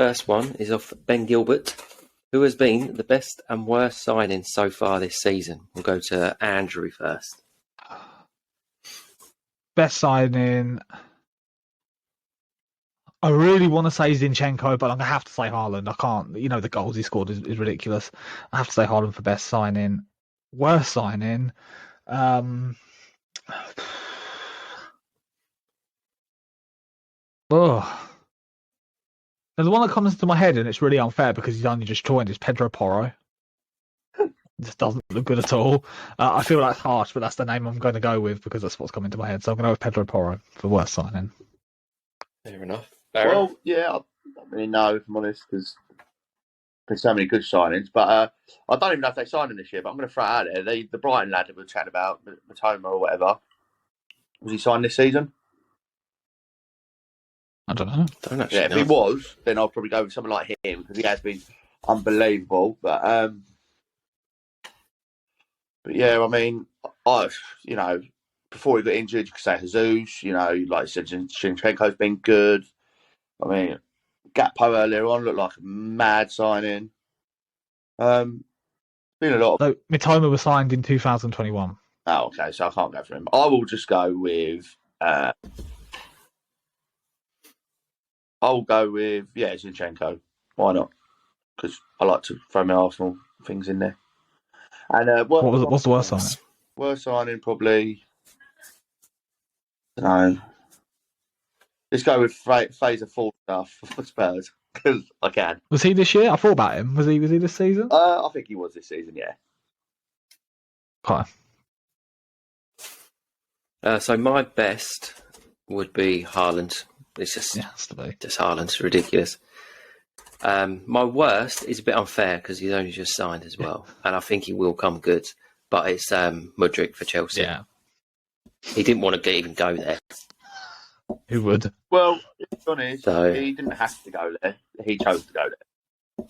first one is off Ben Gilbert. Who has been the best and worst signing so far this season? We'll go to Andrew first. Best signing. I really want to say Zinchenko, but I'm going to have to say Haaland. I can't. The goals he scored is ridiculous. I have to say Haaland for best signing. Worst signing. There's one that comes into my head, and it's really unfair because he's only just joined. It's Pedro Porro. Just doesn't look good at all. I feel that's harsh, but that's the name I'm going to go with because that's what's coming to my head. So I'm going to go with Pedro Porro for worst signing. Fair enough. Well, yeah, I don't really know, if I'm honest, because there's so many good signings. But I don't even know if they signed him this year, but I'm going to throw it out there. The Brighton lad that we were chatting about, Matoma or whatever, was he signed this season? I don't know. If he was, then I'll probably go with someone like him because he has been unbelievable. But yeah, I mean, before he got injured, you could say Jesus. Like I said, Zinchenko's been good. I mean, Gakpo earlier on looked like a mad signing. Been a lot of. So Mitoma was signed in 2021. Oh, okay, so I can't go for him. I will just go with. I'll go with Zinchenko. Why not? Because I like to throw my Arsenal things in there. And what's the worst signing? Worst signing probably. I don't know. Let's go with Fraser Forster for Spurs because I can. Was he this year? I thought about him. Was he this season? I think he was this season. Yeah. Okay. So my best would be Haaland. It's just Haaland. It's ridiculous. My worst is a bit unfair because he's only just signed as well, and I think he will come good. But it's Mudryk for Chelsea. Yeah. He didn't want to even go there. Who would? Well, to be honest, he didn't have to go there. He chose to go there.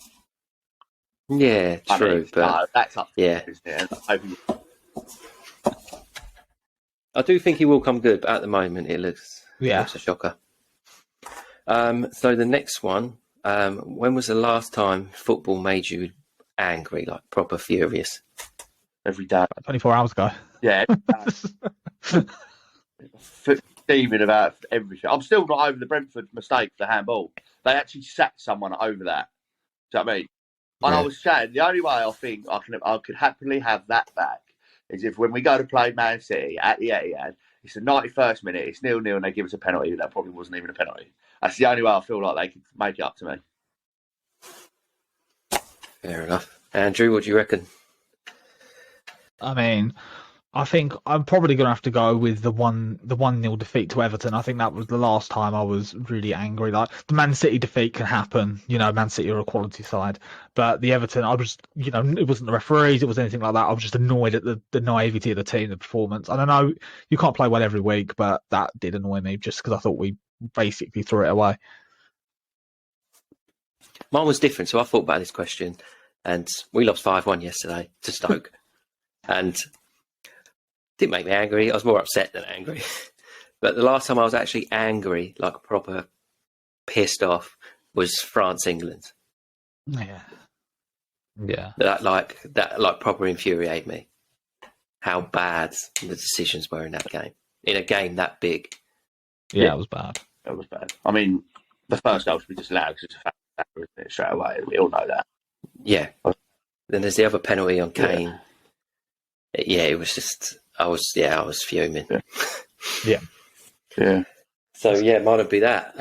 Yeah, true. But that's up to him, isn't it? I do think he will come good, but at the moment it looks a shocker. So the next one, when was the last time football made you angry, like proper furious? Every day. 24 hours ago. Yeah. Steaming about everything. I'm still not over the Brentford mistake for the handball. They actually sacked someone over that. Do you know what I mean? And I was saying, the only way I think I could happily have that back is if when we go to play Man City at the Etihad, it's the 91st minute, it's 0-0 and they give us a penalty. That probably wasn't even a penalty. That's the only way I feel like they could make it up to me. Fair enough. Andrew, what do you reckon? I mean, I think I'm probably going to have to go with the 1-0 defeat to Everton. I think that was the last time I was really angry. Like the Man City defeat can happen, Man City are a quality side, but the Everton, I was, it wasn't the referees, it was anything like that. I was just annoyed at the naivety of the team, the performance. And I know you can't play well every week, but that did annoy me just because I thought we basically threw it away. Mine was different, so I thought about this question, and we lost 5-1 yesterday to Stoke, and didn't make me angry. I was more upset than angry. But the last time I was actually angry, like proper pissed off, was France-England. Yeah. That proper infuriated me. How bad the decisions were in that game. In a game that big. Yeah, it was bad. It was bad. I mean, the first goal should be disallowed because it's a fact, isn't it, straight away. We all know that. Yeah. Then there's the other penalty on Kane. Yeah, it was just... I was fuming. Yeah. So, might have be that.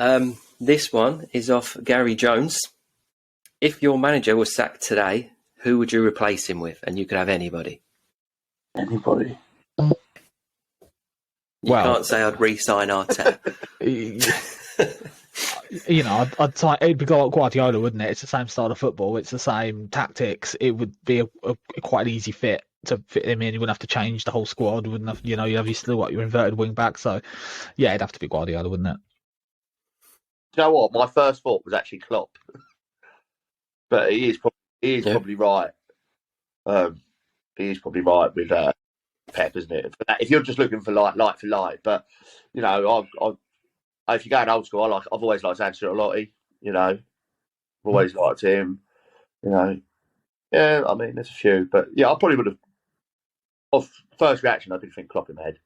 This one is off Gary Jones. If your manager was sacked today, who would you replace him with? And you could have anybody. Anybody? You can't say I'd re-sign Arteta. I'd sign. It'd be Guardiola, wouldn't it? It's the same style of football. It's the same tactics. It would be a quite an easy fit to fit him in. You wouldn't have to change the whole squad. Wouldn't have, you'd have still got your inverted wing back. So, it'd have to be Guardiola, wouldn't it? Do you know what? My first thought was actually Klopp, but he is probably right. He is probably right with Pep, isn't it? If you're just looking for like for like, but if you're going old school, I've always liked Ancelotti. always liked him. You know, yeah. I mean, there's a few, but yeah, I probably would have. Off first reaction, I did think Klopp in the head.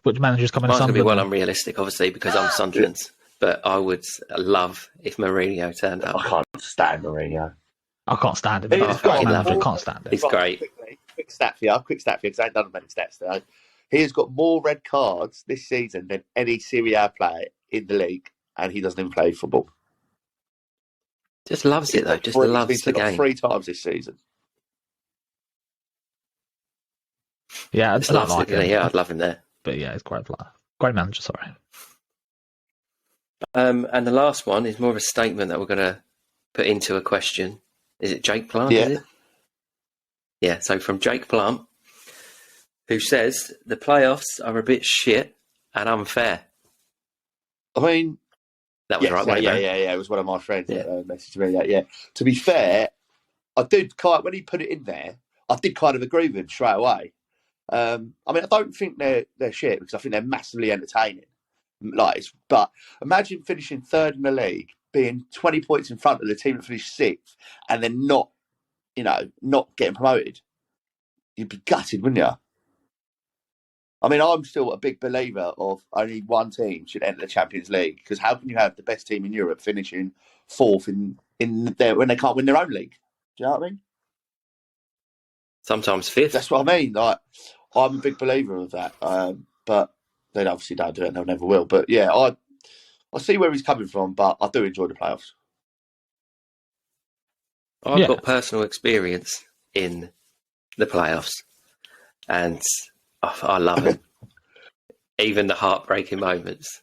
Which manager's coming to Mine's going to be Sunderland? well unrealistic, obviously, because I'm Sunderland. But I would love if Mourinho turned up. I can't stand Mourinho. I can't stand him. He's I got manager, more- can't stand it. He's great. Quick stat for you, because I ain't done many stats today. He has got more red cards this season than any Serie A player in the league, and he doesn't even play football. Just loves it, though. Just loves the He's been game. 3 times this season. Yeah, I Just don't loves like it. him. Yeah, I'd love him there. But yeah, he's a great player. Great manager, sorry. And the last one is more of a statement that we're going to put into a question. Is it Jake Plant? Yeah. Is it? Yeah, so from Jake Plant, who says the playoffs are a bit shit and unfair. I mean, That was right, wasn't it? yeah. It was one of my friends Yeah. that messaged me that. Yeah. To be fair, I did when he put it in there, I did kind of agree with him straight away. I mean, I don't think they're shit because I think they're massively entertaining. But imagine finishing third in the league, being 20 points in front of the team that finished sixth, and then not getting promoted. You'd be gutted, wouldn't you? I mean, I'm still a big believer of only one team should enter the Champions League because how can you have the best team in Europe finishing fourth in there when they can't win their own league? Do you know what I mean? Sometimes fifth. That's what I mean. Like, I'm a big believer of that, but they obviously don't do it, and they'll never will. But yeah, I see where he's coming from, but I do enjoy the playoffs. I've got personal experience in the playoffs, and I love it. Even the heartbreaking moments,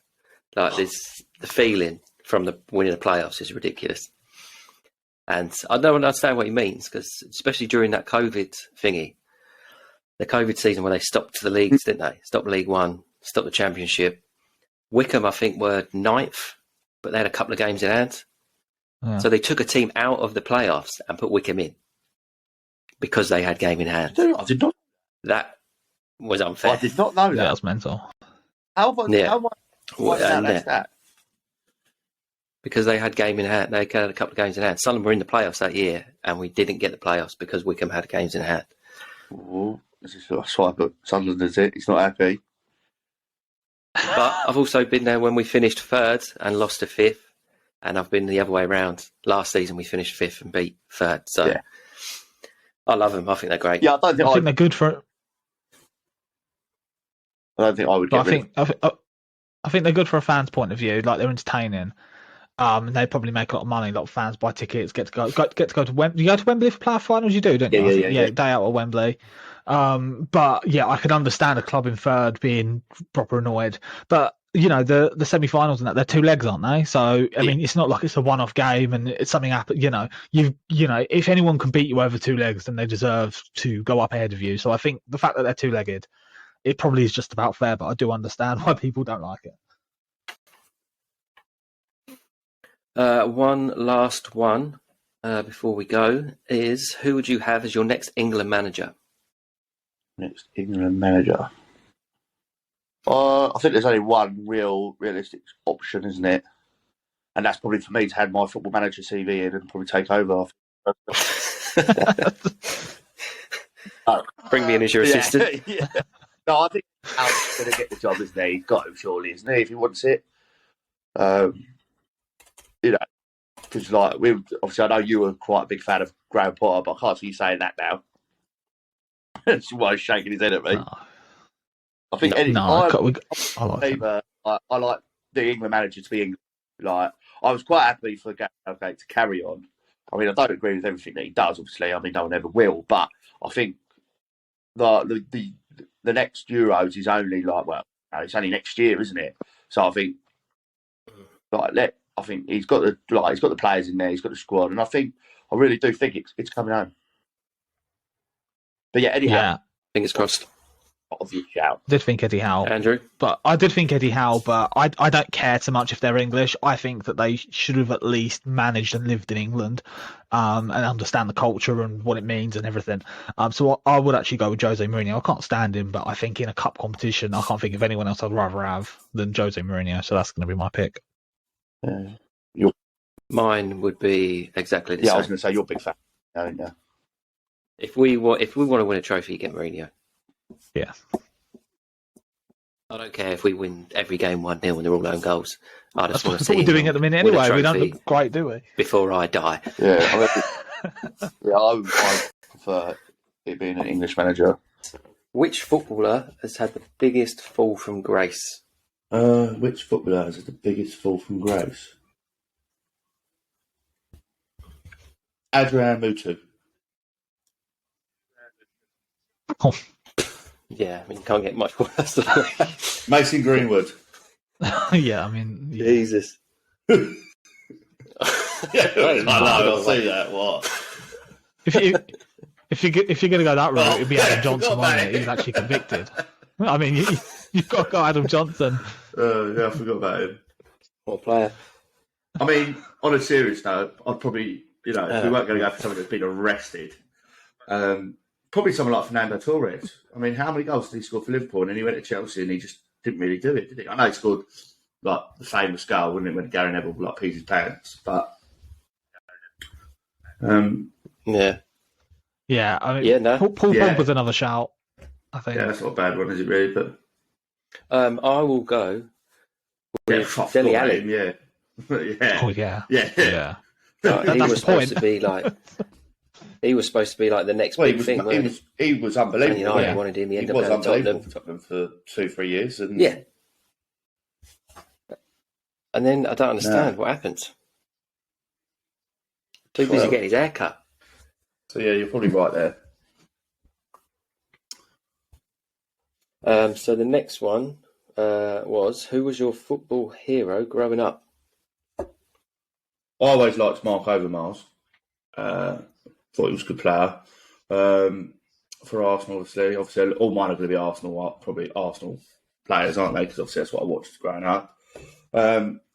like the feeling from the winning the playoffs is ridiculous. And I don't understand what he means because, especially during that COVID thingy, the COVID season where they stopped the leagues, didn't they? Stopped League One, stopped the Championship. Wickham, I think, were 9th, but they had a couple of games in hand. Yeah. So they took a team out of the playoffs and put Wickham in because they had game in hand. I did not. That was unfair. I did not know that. That was mental. How have I? Yeah. How what's Well, that? That's that. Because they had game in hand. They had a couple of games in hand. Sunderland were in the playoffs that year, and we didn't get the playoffs because Wickham had games in hand. Ooh, that's why I put Sunderland as it. He's not happy. But I've also been there when we finished third and lost to fifth, and I've been the other way around. Last season we finished fifth and beat third. So Yeah. I love them. I think they're great. Yeah, I don't think I think they're good for. I would get rid of. I think they're good for a fan's point of view. Like they're entertaining. And they probably make a lot of money. A lot of fans buy tickets, get to go to Wembley. You go to Wembley for playoff finals, you do, don't you? Yeah. Day out at Wembley. But yeah, I could understand a club in third being proper annoyed. But you know, the semi-finals and that, they're 2 legs, aren't they? So I mean, it's not like it's a one-off game and it's something happen. You know, if anyone can beat you over 2 legs, then they deserve to go up ahead of you. So I think the fact that they're 2-legged, it probably is just about fair. But I do understand why people don't like it. One last one before we go is who would you have as your next England manager? Next England manager. I think there's only one realistic option, isn't it? And that's probably for me to have my Football Manager CV in and probably take over. Bring me in as your assistant. Yeah. No, I think Al's going to get the job, isn't he? He's got him, surely, isn't he? If he wants it. You know, because like obviously, I know you were quite a big fan of Graham Potter, but I can't see you saying that now. That's why he's shaking his head at me. No. I think I like the England manager to be England. Like, I was quite happy for Gareth Southgate to carry on. I mean, I don't agree with everything that he does, obviously. I mean, no one ever will. But I think the next Euros is only it's only next year, isn't it? So I think I think he's got the players in there, he's got the squad, and I really do think it's coming home. But yeah, Eddie Howe, Fingers crossed. obvious shout. did think Eddie Howe. Andrew? But I did think Eddie Howe, but I don't care too much if they're English. I think that they should have at least managed and lived in England and understand the culture and what it means and everything. So I would actually go with Jose Mourinho. I can't stand him, but I think in a cup competition, I can't think of anyone else I'd rather have than Jose Mourinho. So that's going to be my pick. Mine would be exactly the Yeah, same. I was going to say you're a big fan, aren't you? If we want to win a trophy, get Mourinho. Yeah. I don't care if we win every game 1-0 and they're all own goals. I just want to That's see what we're him doing at the minute win a anyway. We don't trophy look great, do we? before I die. Yeah, I prefer it being an English manager. Which footballer has had the biggest fall from grace? Which footballer has the biggest fall from grace? Adrian Mutu. Oh. Yeah, I mean, you can't get much worse than that. Mason Greenwood. Yeah, I mean, yeah. Jesus. Yeah, I know. I see that. What? If you're going to go that route, it'd be Adam I Johnson, forgot won't about it? it. He's actually convicted. I mean, you've got to go Adam Johnson. Yeah, I forgot about him. What a player. I mean, on a serious note, I'd probably, if we weren't going to go for someone that's been arrested, probably someone like Fernando Torres. I mean, how many goals did he score for Liverpool? And then he went to Chelsea and he just didn't really do it, did he? I know he scored like the famous goal, wouldn't it, when Gary Neville like peed his pants, but Yeah. Yeah, I mean, Yeah, no. Paul Yeah. Pogba's another shout, I think. yeah, that's not a bad one, is it really? But I will go yeah, with I Dele forgot about Alli. him, yeah. yeah. Oh, yeah. Yeah. Yeah. He That's was the point. supposed to be like the next Well, big thing. weren't he was unbelievable. Man United Yeah. wanted him. He He ended was up going to unbelievable Tottenham. for Tottenham for 2-3 years. And Yeah. And then I don't understand what happened. Too busy Well- getting his hair cut. So yeah, you're probably right there. So the next one was, who was your football hero growing up? I always liked Mark Overmars. Thought he was a good player. For Arsenal, obviously, all mine are going to be Arsenal, probably Arsenal players, aren't they? Because obviously that's what I watched growing up.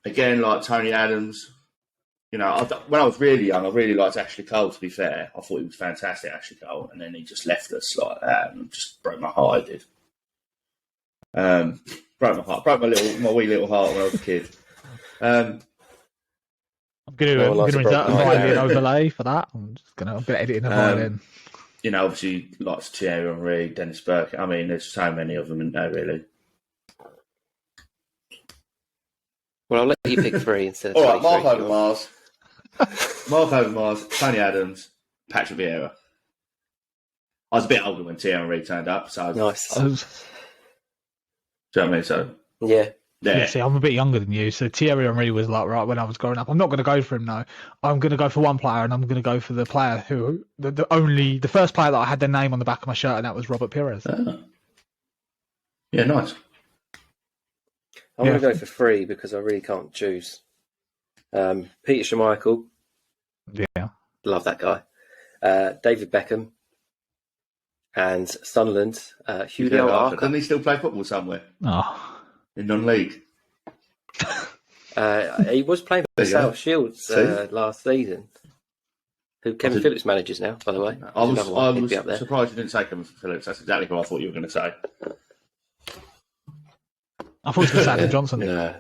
Again, like Tony Adams. When I was really young, I really liked Ashley Cole. To be fair, I thought he was fantastic, Ashley Cole, and then he just left us like that, and just broke my heart. It did. Broke my heart, broke my wee little heart when I was a kid. I'm going No one likes to a insert a broken heart. violin overlay for that. I'm going to edit in a violin. Obviously, lots of Thierry Henry, Dennis Burke. I mean, there's so many of them, isn't there, really? Well, I'll let you pick 3 instead of All right, 23. Mark Overmars, Tony Adams, Patrick Vieira. I was a bit older when Thierry Henry turned up, so Nice. do you know what I mean? So Yeah. Yeah, see, I'm a bit younger than you, so Thierry Henry was like right when I was growing up. I'm not going to go for him now. I'm going to go for one player, and I'm going to go for the player who the first player that I had their name on the back of my shirt, and that was Robert Pires. Yeah, nice. I'm going to go for 3 because I really can't choose. Peter Schmeichel. Yeah. Love that guy. David Beckham. And Sunderland, Julio Arca. Doesn't he still play football somewhere Oh. in non-league? He was playing for There you go. South Shields last season. Who Kevin Phillips manages now, by the way. I There's another one. He'd was be up there. surprised you didn't say Kevin Phillips. That's exactly who I thought you were going to say. I thought it was going to say Adam Johnson. No.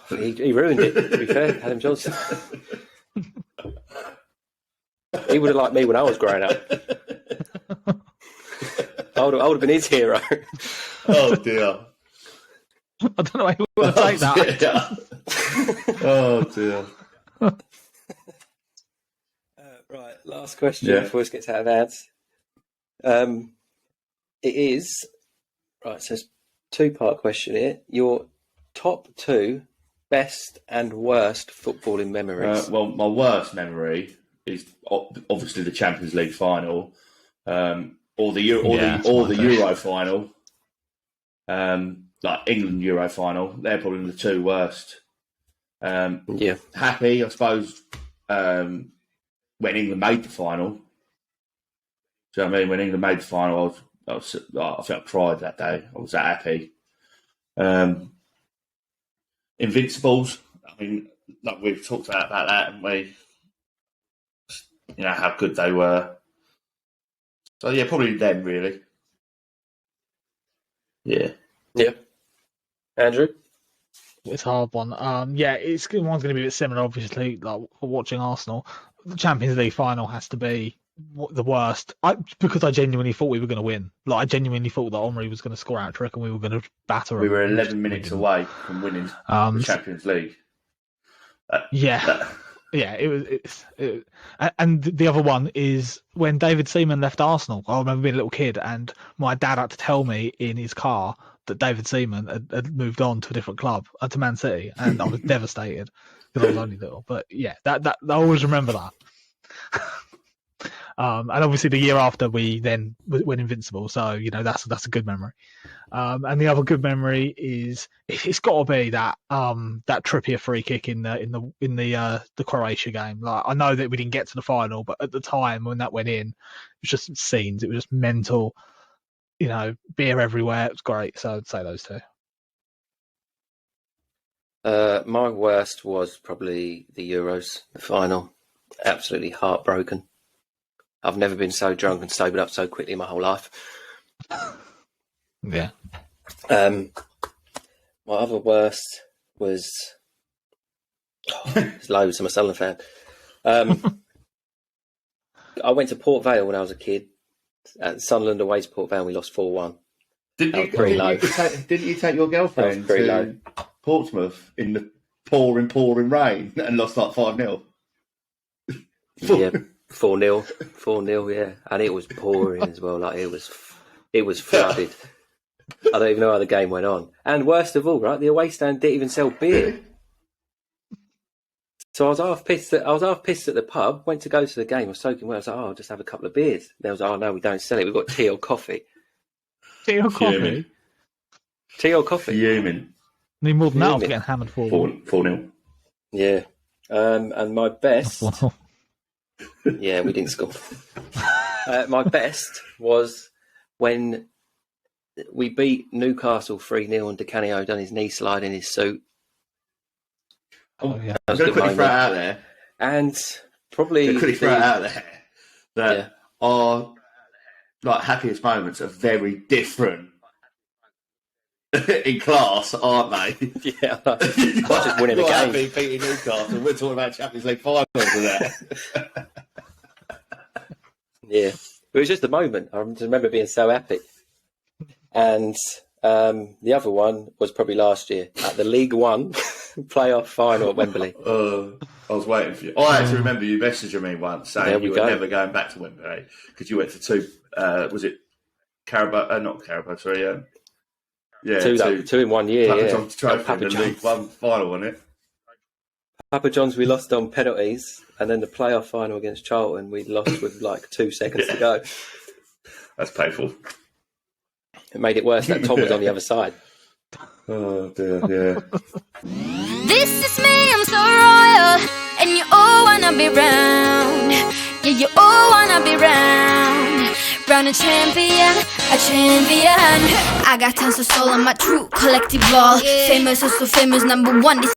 He ruined it, to be fair, Adam Johnson. He would have liked me when I was growing up. I would have been his hero. Oh, dear. I don't know how you want to take that. Oh, dear. Right, last question Yeah. before this gets out of hands. It is, right, so it's a 2-part question here. Your top 2 best and worst footballing memories. Well, my worst memory is obviously the Champions League final, or the Euro final, like England Euro final. They're probably the 2 worst. Yeah. Happy, I suppose, when England made the final. Do you know what I mean? When England made the final, I felt pride that day. I was that happy. Invincibles. I mean, like we've talked about that, and we, how good they were. So yeah, probably them really. Yeah. Yeah. Andrew? It's a hard one. Yeah, one's going to be a bit similar, obviously. Like for watching Arsenal, the Champions League final has to be the worst. Because I genuinely thought we were going to win. Like I genuinely thought that Omri was going to score out trick and we were going to batter We them. were 11 minutes away from winning the Champions League. Yeah, and the other one is when David Seaman left Arsenal. I remember being a little kid, and my dad had to tell me in his car that David Seaman had moved on to a different club, to Man City, and I was devastated because I was only little. But yeah, that I always remember that. And obviously the year after we then went invincible, so that's a good memory. And the other good memory is it's got to be that Trippier free kick in the Croatia game. Like I know that we didn't get to the final, but at the time when that went in, it was just scenes. It was just mental. Beer everywhere. It was great. So I'd say those two. My worst was probably the Euros, the final. Absolutely heartbroken. I've never been so drunk and sobered up so quickly in my whole life. Yeah. My other worst was there's loads. I'm a Sunderland fan. I went to Port Vale when I was a kid. At Sunderland away to Port Vale, we lost 4-1. Didn't you take your girlfriend to Portsmouth in the pouring rain and lost like 5-0? Yeah, 4-0, 4-0. Yeah, and it was pouring as well. Like it was flooded. I don't even know how the game went on. And worst of all, right, the away stand didn't even sell beer. So I was half pissed at the pub. Went to go to the game. I was soaking wet. I was like, I'll just have a couple of beers. And they was like, oh no, we don't sell it. We've got tea or coffee. Tea or coffee? Tea or coffee. Fuming. I mean, more than that, I was getting hammered 4-0. Yeah. And my best. Yeah, we didn't score. My best was when we beat Newcastle 3-0 and Di Canio done his knee slide in his suit. Oh, yeah. I'm going to quickly throw it out there. And probably... That our happiest moments are very different in class, aren't they? Yeah. Just winning a game. Beating Newcastle. We're talking about Champions League finals and that. Yeah. It was just a moment. I remember being so happy. And the other one was probably last year at the League One playoff final at Wembley. I was waiting for you. I actually remember you messaging me once saying you were never going back to Wembley because you went to two. Was it Carabao? Not Carabao. Sorry. Two in 1 year. Papa John's trophy in the League One final, wasn't it? Papa John's we lost on penalties, and then the playoff final against Charlton we lost with like 2 seconds to go. That's painful. It made it worse that Tom was on the other side. Oh dear, yeah. This is me, I'm so royal, and you all wanna be round. Yeah, you all wanna be round. Round a champion, a champion. I got tons of soul on my true collective ball. Famous, also famous, #1.